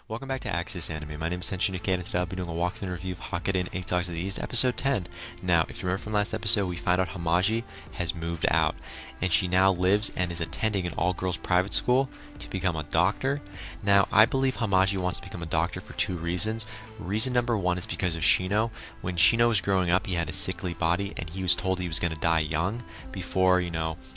Welcome back to Axis Anime. My name is Henshin Ikeda, and today I'll be doing a walkthrough review of Hakkenden 8 Dogs of the East, episode 10. Now, if you remember from last episode, we found out Hamaji has moved out, and she now lives and is attending an all-girls private school to become a doctor. Now, I believe Hamaji wants to become a doctor for two reasons. Reason number one is because of Shino. When Shino was growing up, he had a sickly body, and he was told he was going to die young before,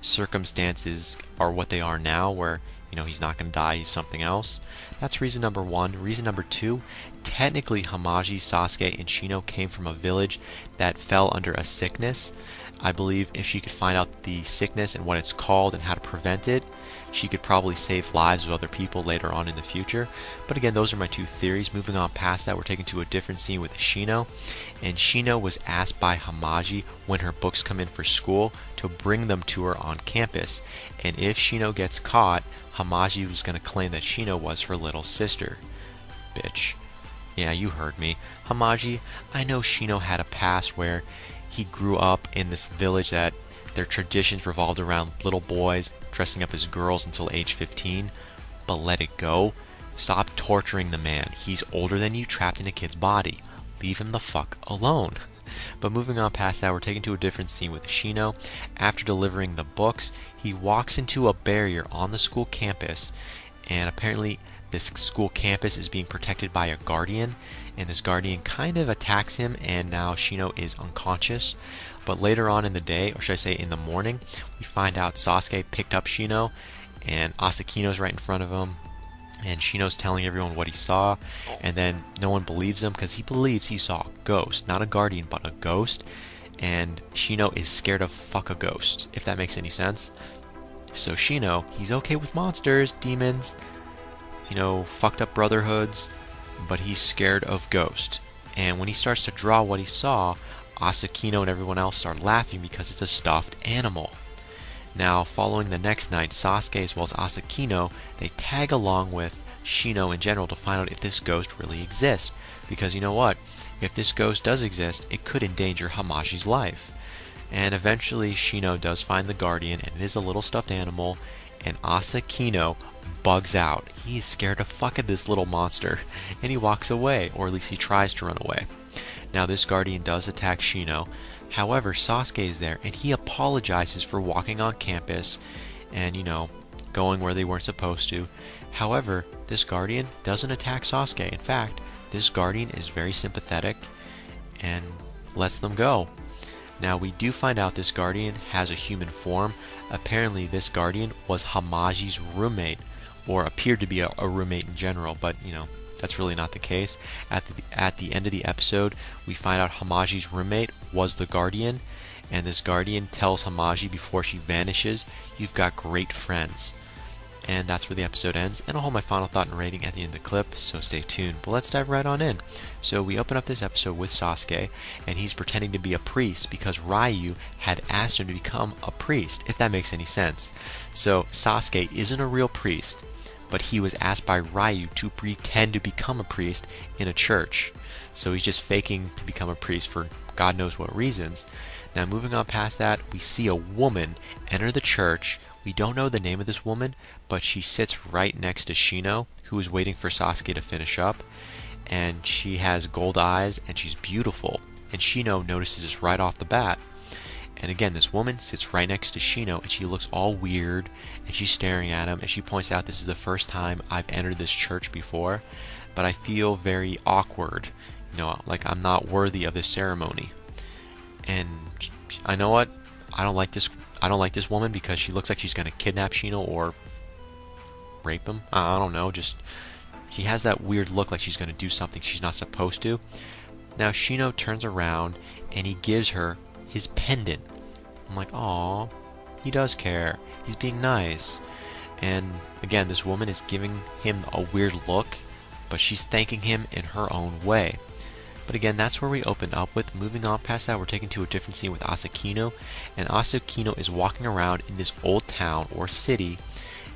circumstances are what they are now, where he's not going to die, he's something else. That's reason number one. Reason number two, technically Hamaji, Sasuke, and Shino came from a village that fell under a sickness. I believe if she could find out the sickness and what it's called and how to prevent it, she could probably save lives of other people later on in the future. But again, those are my two theories. Moving on past that, we're taken to a different scene with Shino. And Shino was asked by Hamaji when her books come in for school to bring them to her on campus. And if Shino gets caught, Hamaji was going to claim that Shino was her little sister. Bitch. Yeah, you heard me. Hamaji, I know Shino had a past where he grew up in this village that their traditions revolved around little boys dressing up as girls until age 15, but let it go. Stop torturing the man. He's older than you, trapped in a kid's body. Leave him the fuck alone. But moving on past that, we're taken to a different scene with Shino. After delivering the books, he walks into a barrier on the school campus, and apparently this school campus is being protected by a guardian, and this guardian kind of attacks him, and now Shino is unconscious. But later on in the day, or should I say in the morning, we find out Sasuke picked up Shino, and Asakino's right in front of him, and Shino's telling everyone what he saw, and then no one believes him because he believes he saw a ghost, not a guardian, but a ghost, and Shino is scared of fuck a ghost, if that makes any sense. So Shino, he's okay with monsters, demons, fucked up brotherhoods, but he's scared of ghost. And when he starts to draw what he saw, Asakino and everyone else start laughing because it's a stuffed animal. Now, following the next night, Sasuke as well as Asakino, they tag along with Shino in general to find out if this ghost really exists. Because you know what? If this ghost does exist, it could endanger Hamaji's life. And eventually Shino does find the guardian, and it is a little stuffed animal, and Asakino bugs out. He's scared of fucking this little monster, and he walks away, or at least he tries to run away. Now this guardian does attack Shino. However, Sasuke is there, and he apologizes for walking on campus and, going where they weren't supposed to. However, this guardian doesn't attack Sasuke. In fact, this guardian is very sympathetic and lets them go. Now, we do find out this guardian has a human form. Apparently, this guardian was Hamaji's roommate, or appeared to be a roommate in general, but, that's really not the case. At the end of the episode, we find out Hamaji's roommate was the guardian, and this guardian tells Hamaji before she vanishes, "You've got great friends." And that's where the episode ends, and I'll hold my final thought and rating at the end of the clip, so stay tuned. But let's dive right on in. So we open up this episode with Sasuke, and he's pretending to be a priest because Ryu had asked him to become a priest, if that makes any sense. So Sasuke isn't a real priest, but he was asked by Ryu to pretend to become a priest in a church. So he's just faking to become a priest for God knows what reasons. Now moving on past that, we see a woman enter the church. We don't know the name of this woman, but she sits right next to Shino, who is waiting for Sasuke to finish up. And she has gold eyes, and she's beautiful. And Shino notices this right off the bat. And again, this woman sits right next to Shino, and she looks all weird, and she's staring at him, and she points out, "This is the first time I've entered this church before, but I feel very awkward, like I'm not worthy of this ceremony." And I know what? I don't like this woman because she looks like she's gonna kidnap Shino or rape him. I don't know, just she has that weird look like she's gonna do something she's not supposed to. Now Shino turns around and he gives her his pendant. I'm like, aw, he does care. He's being nice. And again, this woman is giving him a weird look, but she's thanking him in her own way. But again, that's where we open up with. Moving on past that, we're taken to a different scene with Asakino. And Asakino is walking around in this old town or city,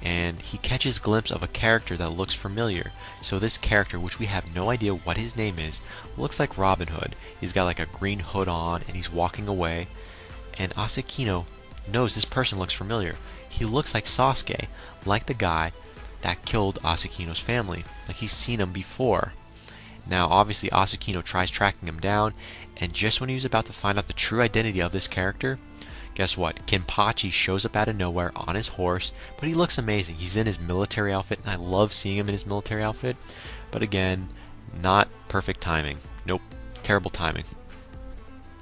and he catches a glimpse of a character that looks familiar. So this character, which we have no idea what his name is, looks like Robin Hood. He's got like a green hood on, and he's walking away. And Asakino knows this person looks familiar. He looks like Sasuke, like the guy that killed Asukino's family. Like, he's seen him before. Now, obviously, Asukino tries tracking him down, and just when he was about to find out the true identity of this character, guess what? Kenpachi shows up out of nowhere on his horse, but he looks amazing. He's in his military outfit, and I love seeing him in his military outfit. But again, not perfect timing. Nope, terrible timing.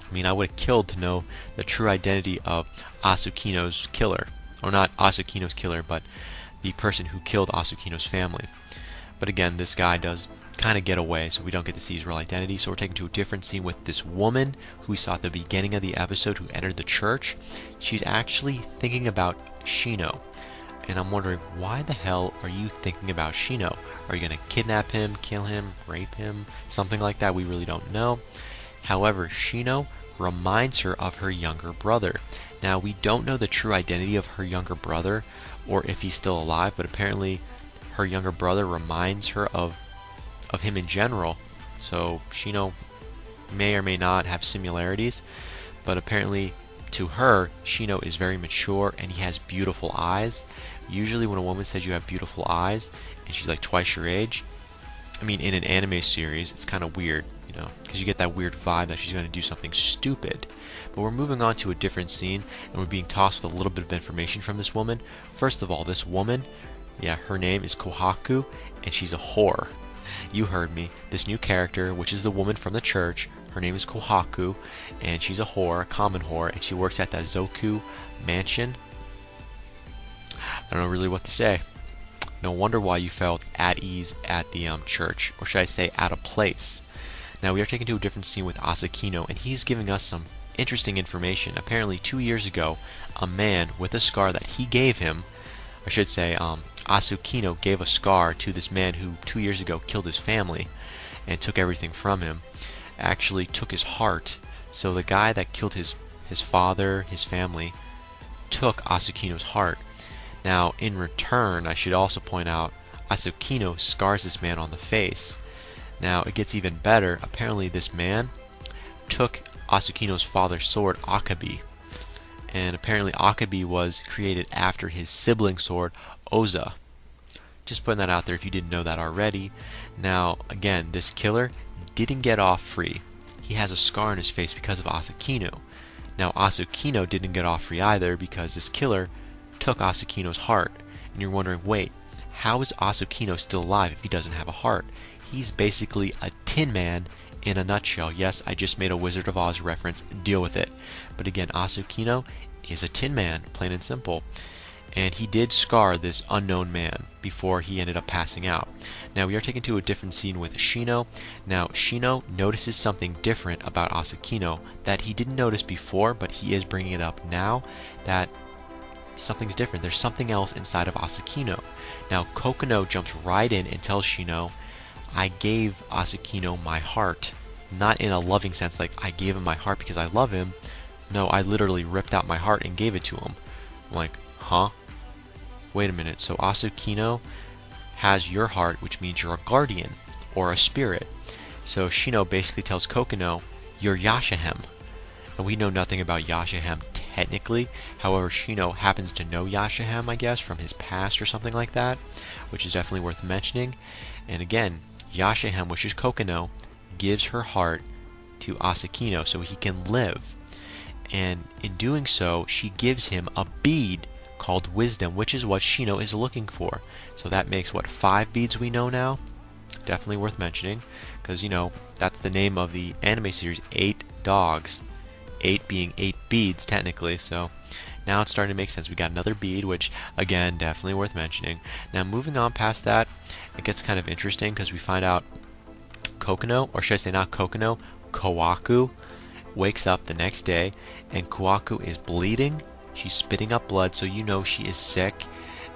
I mean, I would have killed to know the true identity of Asukino's killer. Or not Asukino's killer, but the person who killed Asukino's family. But again, this guy does kind of get away, so we don't get to see his real identity. So we're taken to a different scene with this woman who we saw at the beginning of the episode who entered the church. She's actually thinking about Shino. And I'm wondering, why the hell are you thinking about Shino? Are you going to kidnap him, kill him, rape him, something like that? We really don't know. However, Shino reminds her of her younger brother. Now, we don't know the true identity of her younger brother or if he's still alive, but apparently her younger brother reminds her of him in general. So Shino may or may not have similarities, but apparently to her, Shino is very mature and he has beautiful eyes. Usually when a woman says you have beautiful eyes and she's like twice your age, I mean, in an anime series, it's kind of weird, you know, because you get that weird vibe that she's going to do something stupid. But we're moving on to a different scene, and we're being tossed with a little bit of information from this woman. First of all, this woman, yeah, her name is Kohaku, and she's a whore. You heard me. This new character, which is the woman from the church, her name is Kohaku, and she's a whore, a common whore, and she works at that Zoku mansion. I don't know really what to say. No wonder why you felt at ease at the church, or should I say at a place. Now we are taken to a different scene with Asukino, and he's giving us some interesting information. Apparently 2 years ago, a man with a scar that he gave him, I should say Asukino gave a scar to this man who 2 years ago killed his family and took everything from him, actually took his heart. So the guy that killed his father, his family, took Asukino's heart. Now, in return, I should also point out, Asukino scars this man on the face. Now, it gets even better. Apparently, this man took Asukino's father's sword, Akabe. And apparently, Akabe was created after his sibling sword, Oza. Just putting that out there if you didn't know that already. Now, again, this killer didn't get off free. He has a scar on his face because of Asukino. Now, Asukino didn't get off free either because this killer took Asukino's heart. And you're wondering, wait, how is Asukino still alive if he doesn't have a heart? He's basically a Tin Man in a nutshell. Yes, I just made a Wizard of Oz reference. Deal with it. But again, Asukino is a Tin Man, plain and simple. And he did scar this unknown man before he ended up passing out. Now we are taken to a different scene with Shino. Now Shino notices something different about Asukino that he didn't notice before, but he is bringing it up now, that something's different. There's something else inside of Asukino. Now Kokono jumps right in and tells Shino, I gave Asukino my heart. Not in a loving sense, like I gave him my heart because I love him. No, I literally ripped out my heart and gave it to him. I'm like, huh? Wait a minute, so Asukino has your heart, which means you're a guardian or a spirit. So Shino basically tells Kokono, you're Yashahem. And we know nothing about Yashahem technically. However, Shino happens to know Yashahem, I guess, from his past or something like that, which is definitely worth mentioning. And again, Yashahem, which is Kokono, gives her heart to Asukino so he can live. And in doing so, she gives him a bead called Wisdom, which is what Shino is looking for. So that makes, what, 5 beads we know now? Definitely worth mentioning, because, you know, that's the name of the anime series, 8 dogs. 8 being 8 beads, technically, so now it's starting to make sense. We got another bead, which, again, definitely worth mentioning. Now, moving on past that, it gets kind of interesting, because we find out Kokono, or should I say not Kokono, Kohaku, wakes up the next day, and Kohaku is bleeding. She's spitting up blood, so you know she is sick.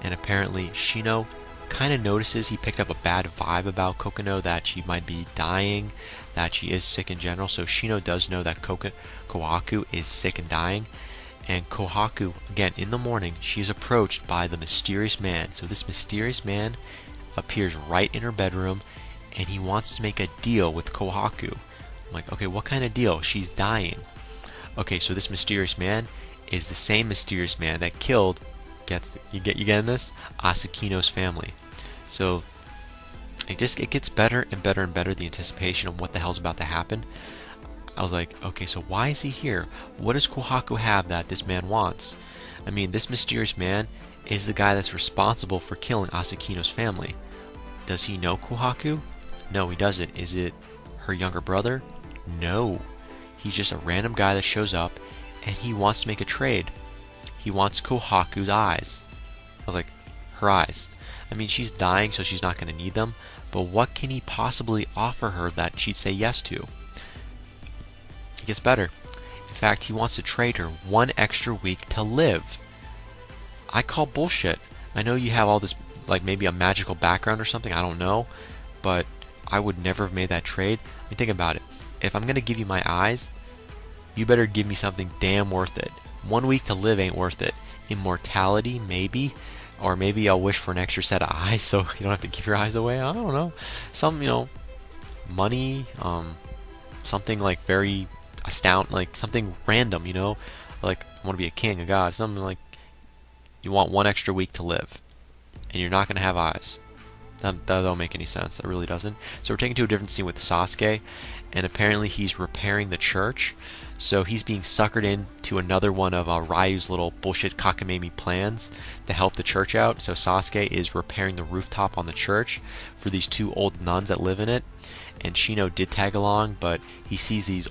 And apparently Shino kind of notices he picked up a bad vibe about Kokono, that she might be dying, that she is sick in general. So Shino does know that Kohaku is sick and dying. And Kohaku, again, in the morning, she is approached by the mysterious man. So this mysterious man appears right in her bedroom, and he wants to make a deal with Kohaku. I'm like, okay, what kind of deal? She's dying. Okay, so this mysterious man is the same mysterious man that killed, you getting this? Asukino's family. So it gets better and better and better, the anticipation of what the hell's about to happen. I was like, okay, so why is he here? What does Kohaku have that this man wants? I mean, this mysterious man is the guy that's responsible for killing Asakino's family. Does he know Kohaku? No, he doesn't. Is it her younger brother? No. He's just a random guy that shows up, and he wants to make a trade. He wants Kohaku's eyes. I was like, her eyes. I mean, she's dying, so she's not going to need them, but what can he possibly offer her that she'd say yes to? It gets better. In fact, he wants to trade her 1 extra week to live. I call bullshit. I know you have all this, like maybe a magical background or something, I don't know, but I would never have made that trade. I mean, think about it. If I'm going to give you my eyes, you better give me something damn worth it. 1 week to live ain't worth it. Immortality, maybe. Or maybe I'll wish for an extra set of eyes so you don't have to give your eyes away. I don't know. Some, money, something like very astounding, like something random, like I want to be a king, a god, something like you want 1 extra week to live and you're not going to have eyes. That don't make any sense. It really doesn't. So we're taken to a different scene with Sasuke, and apparently he's repairing the church. So he's being suckered into another one of Ryu's little bullshit cockamamie plans to help the church out. So Sasuke is repairing the rooftop on the church for these 2 old nuns that live in it. And Shino did tag along, but he sees these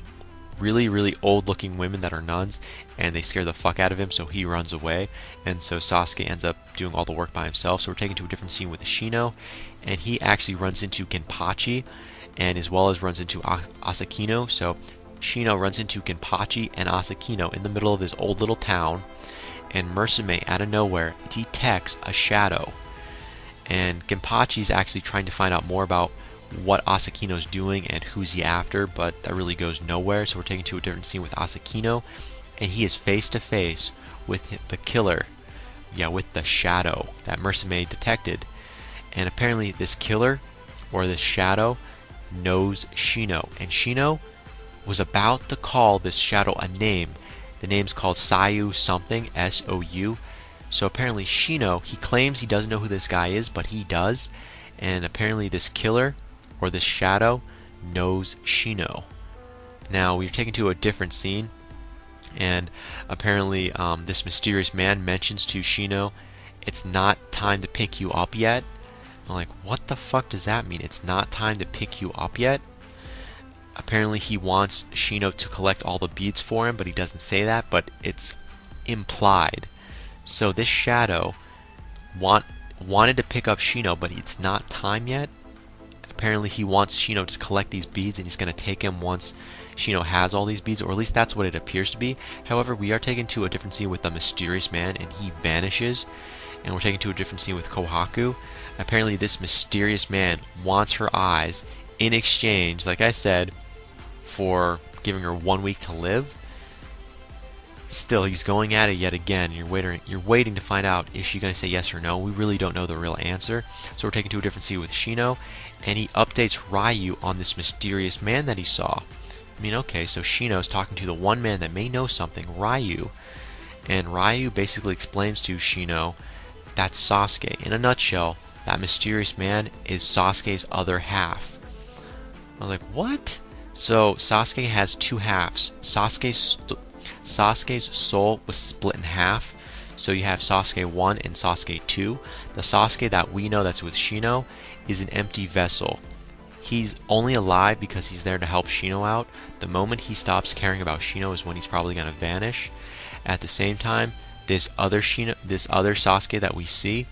really, really old looking women that are nuns, and they scare the fuck out of him, so he runs away. And so Sasuke ends up doing all the work by himself. So we're taken to a different scene with Shino, and he actually runs into Genpachi, and as well as runs into Asakino. So Shino runs into Genpachi and Asakino in the middle of this old little town, and Musume, out of nowhere, detects a shadow. And Genpachi's actually trying to find out more about what Asakino's doing and who's he after, but that really goes nowhere. So we're taken to a different scene with Asakino, and he is face to face with the killer, with the shadow that Musume detected. And apparently this killer, or this shadow, knows Shino, and Shino was about to call this shadow a name. The name's called Sayu something, S-O-U. So apparently Shino, he claims he doesn't know who this guy is, but he does. And apparently this killer, or this shadow, knows Shino. Now we're taken to a different scene, and apparently this mysterious man mentions to Shino, it's not time to pick you up yet. I'm like, what the fuck does that mean? It's not time to pick you up yet? Apparently he wants Shino to collect all the beads for him, but he doesn't say that, but it's implied. So this shadow wanted to pick up Shino, but it's not time yet. Apparently he wants Shino to collect these beads, and he's going to take him once Shino has all these beads, or at least that's what it appears to be. However, we are taken to a different scene with the mysterious man, and he vanishes. And we're taken to a different scene with Kohaku. Apparently this mysterious man wants her eyes in exchange, like I said, for giving her 1 week to live. Still, he's going at it yet again. You're waiting to find out, is she going to say yes or no? We really don't know the real answer. So we're taken to a different scene with Shino, and he updates Ryu on this mysterious man that he saw. I mean, okay, so Shino's talking to the one man that may know something, Ryu. And Ryu basically explains to Shino, that's Sasuke. In a nutshell, that mysterious man is Sasuke's other half. I was like, what? So Sasuke has 2 halves. Sasuke's soul was split in half. So you have Sasuke 1 and Sasuke 2. The Sasuke that we know that's with Shino is an empty vessel. He's only alive because he's there to help Shino out. The moment he stops caring about Shino is when he's probably going to vanish. At the same time, this other Sasuke that we see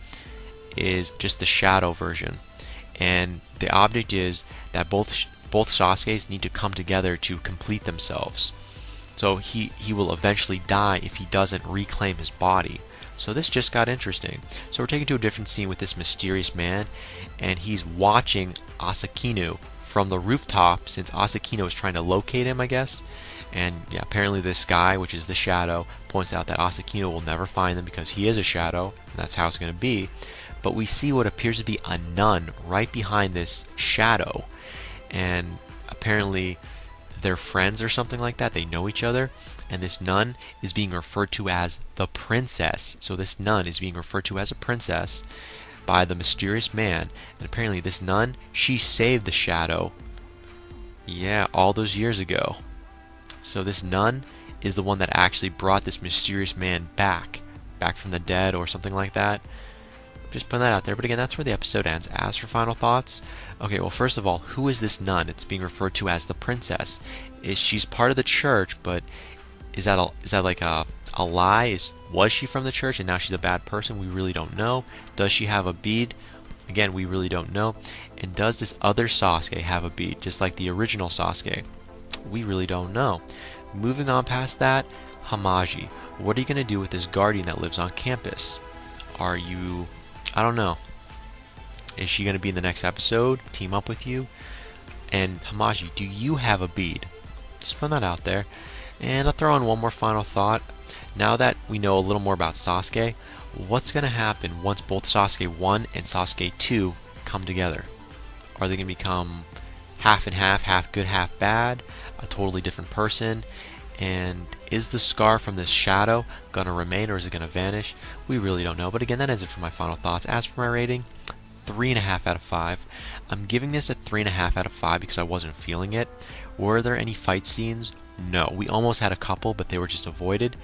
is just the shadow version. And the object is that both Sasukes need to come together to complete themselves. So he will eventually die if he doesn't reclaim his body. So this just got interesting. So we're taken to a different scene with this mysterious man, and he's watching Asakino from the rooftop, since Asakino is trying to locate him, I guess. And yeah, apparently this guy, which is the shadow, points out that Asakino will never find them because he is a shadow, and that's how it's going to be. But we see what appears to be a nun right behind this shadow, and apparently they're friends or something like that. They know each other, and this nun is being referred to as the princess. So this nun is being referred to as a princess by the mysterious man. And apparently this nun, she saved the shadow. Yeah, all those years ago. So this nun is the one that actually brought this mysterious man back from the dead or something like that. Just putting that out there. But again, that's where the episode ends. As for final thoughts, okay, well, first of all, who is this nun? It's being referred to as the princess. She's part of the church, but is that like a lie? Was she from the church and now she's a bad person? We really don't know. Does she have a bead? Again, we really don't know. And does this other Sasuke have a bead, just like the original Sasuke? We really don't know. Moving on past that, Hamaji. What are you going to do with this guardian that lives on campus? I don't know. Is she going to be in the next episode? Team up with you? And Hamaji, do you have a bead? Just put that out there. And I'll throw in one more final thought. Now that we know a little more about Sasuke, what's going to happen once both Sasuke 1 and Sasuke 2 come together? Are they going to become half and half good, half bad, a totally different person? And is the scar from this shadow going to remain or is it going to vanish? We really don't know. But again, that is it for my final thoughts. As for my rating, 3.5 out of 5. I'm giving this a 3.5 out of 5 because I wasn't feeling it. Were there any fight scenes? No. We almost had a couple, but they were just avoided.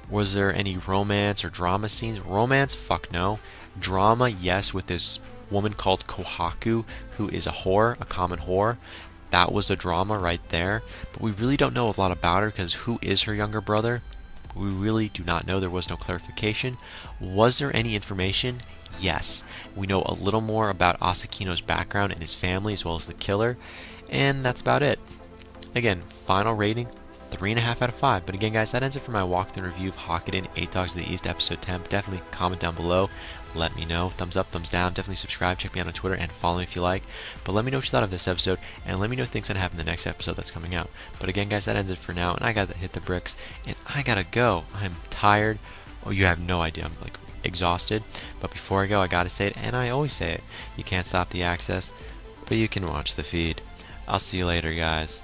Was there any romance or drama scenes? Romance? Fuck no. Drama, yes, with this woman called Kohaku, who is a whore, a common whore. That was a drama right there. But we really don't know a lot about her because who is her younger brother? We really do not know. There was no clarification. Was there any information? Yes. We know a little more about Asakino's background and his family as well as the killer. And that's about it. Again, final rating, 3.5 out of 5. But again, guys, that ends it for my walkthrough and review of Hakkenden 8 Dogs of the East episode 10. Definitely comment down below. Let me know. Thumbs up, thumbs down. Definitely subscribe. Check me out on Twitter and follow me if you like. But let me know what you thought of this episode, and let me know things that happen in the next episode that's coming out. But again, guys, that ends it for now, and I gotta hit the bricks, and I gotta go. I'm tired. Oh, you have no idea. I'm like exhausted. But before I go, I gotta say it, and I always say it. You can't stop the access, but you can watch the feed. I'll see you later, guys.